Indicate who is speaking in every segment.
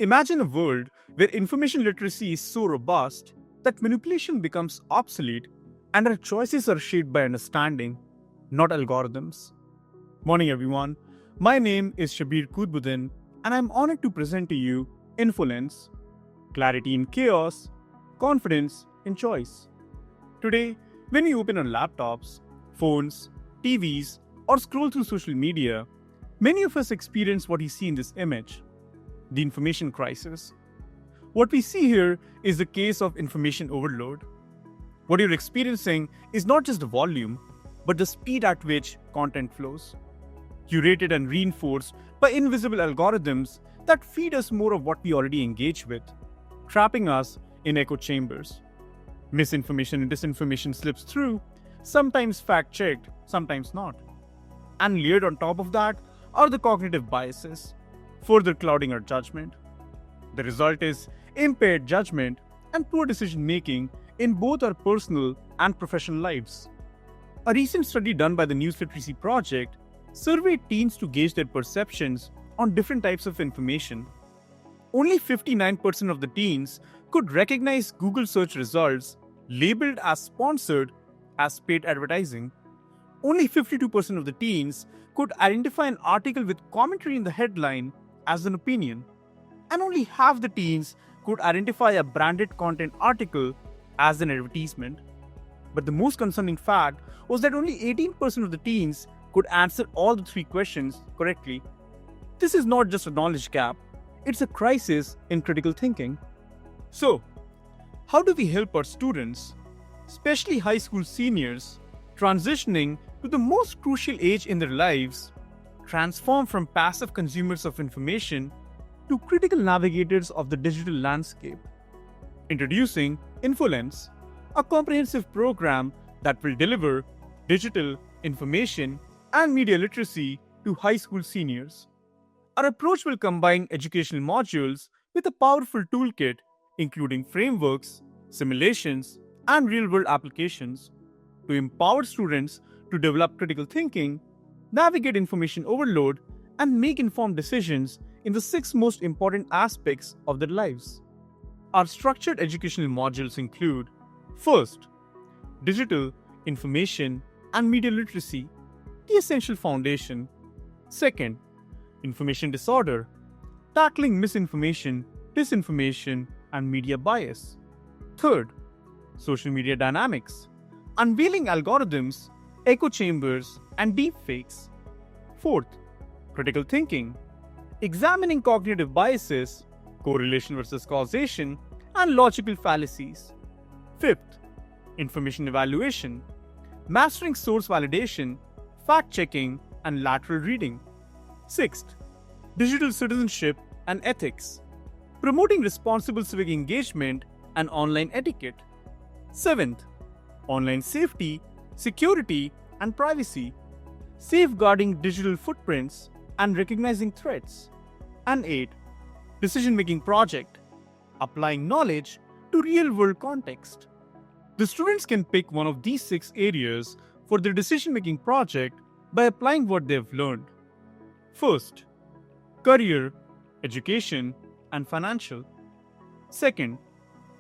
Speaker 1: Imagine a world where information literacy is so robust that manipulation becomes obsolete and our choices are shaped by understanding, not algorithms. Morning, everyone. My name is Shabir Kudbuddin, and I'm honored to present to you INfoLens, clarity in chaos, confidence in choice. Today, when we open our laptops, phones, TVs, or scroll through social media, many of us experience what you see in this image: the information crisis. What we see here is the case of information overload. What you're experiencing is not just the volume, but the speed at which content flows, curated and reinforced by invisible algorithms that feed us more of what we already engage with, trapping us in echo chambers. Misinformation and disinformation slips through, sometimes fact checked, sometimes not. And layered on top of that are the cognitive biases, further clouding our judgment. The result is impaired judgment and poor decision making in both our personal and professional lives. A recent study done by the News Literacy Project surveyed teens to gauge their perceptions on different types of information. Only 59% of the teens could recognize Google search results labeled as sponsored as paid advertising. Only 52% of the teens could identify an article with commentary in the headline as an opinion. And only half the teens could identify a branded content article as an advertisement. But the most concerning fact was that only 18% of the teens could answer all the three questions correctly. This is not just a knowledge gap, it's a crisis in critical thinking. So, how do we help our students, especially high school seniors, transitioning to the most crucial age in their lives, transform from passive consumers of information to critical navigators of the digital landscape? Introducing INfoLens, a comprehensive program that will deliver digital, information, and media literacy to high school seniors. Our approach will combine educational modules with a powerful toolkit, including frameworks, simulations, and real-world applications, to empower students to develop critical thinking, navigate information overload, and make informed decisions in the 6 most important aspects of their lives. Our structured educational modules include: first, digital, information, and media literacy, the essential foundation. Second, information disorder, tackling misinformation, disinformation, and media bias. Third, social media dynamics, unveiling algorithms, echo chambers, and deepfakes. Fourth, critical thinking, examining cognitive biases, correlation versus causation, and logical fallacies. Fifth, information evaluation, mastering source validation, fact-checking, and lateral reading. Sixth, digital citizenship and ethics, promoting responsible civic engagement and online etiquette. Seventh, online safety, security, and privacy, safeguarding digital footprints and recognizing threats. And eighth, decision-making project, applying knowledge to real-world context. The students can pick one of these 6 areas for their decision-making project by applying what they have learned. First, career, education, and financial. Second,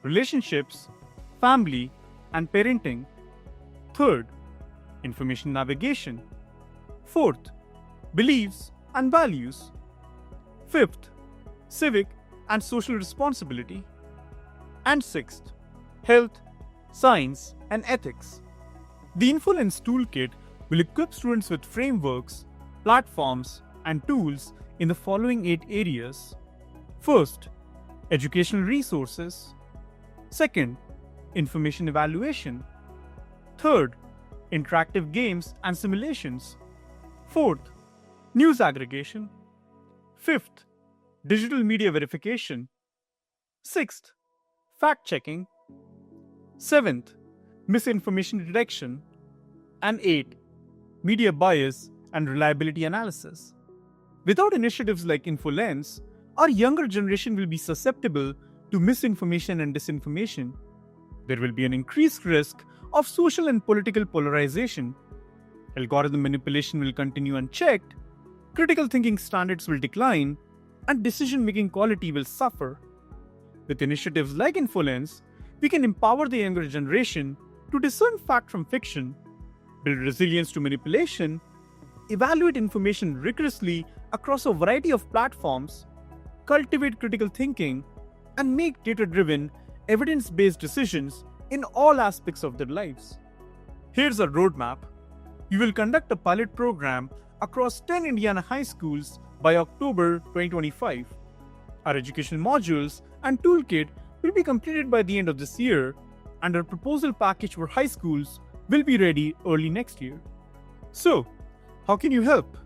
Speaker 1: relationships, family, and parenting. Third, information navigation. Fourth, beliefs and values. Fifth, civic and social responsibility. And sixth, health, science, and ethics. The INfoLens toolkit will equip students with frameworks, platforms, and tools in the following 8 areas. First, educational resources. Second, information evaluation. Third, interactive games and simulations. Fourth, news aggregation. Fifth, digital media verification. Sixth, fact-checking. Seventh, misinformation detection. And eighth, media bias and reliability analysis. Without initiatives like INfoLens, our younger generation will be susceptible to misinformation and disinformation. There will be an increased risk of social and political polarization. Algorithm manipulation will continue unchecked, critical thinking standards will decline, and decision-making quality will suffer. With initiatives like INfoLens, we can empower the younger generation to discern fact from fiction, build resilience to manipulation, evaluate information rigorously across a variety of platforms, cultivate critical thinking, and make data-driven, evidence-based decisions in all aspects of their lives. Here's our roadmap. We will conduct a pilot program across 10 Indiana high schools by October 2025. Our education modules and toolkit will be completed by the end of this year, and our proposal package for high schools will be ready early next year. So, how can you help?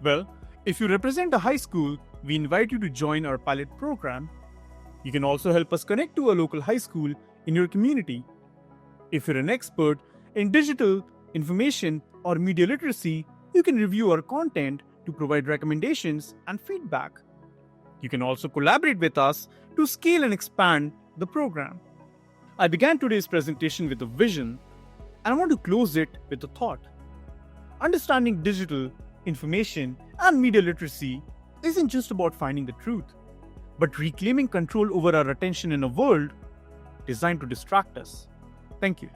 Speaker 1: Well, if you represent a high school, we invite you to join our pilot program. You can also help us connect to a local high school in your community. If you're an expert in digital, information, or media literacy, you can review our content to provide recommendations and feedback. You can also collaborate with us to scale and expand the program. I began today's presentation with a vision, and I want to close it with a thought. Understanding digital, information, and media literacy isn't just about finding the truth, but reclaiming control over our attention in a world designed to distract us. Thank you.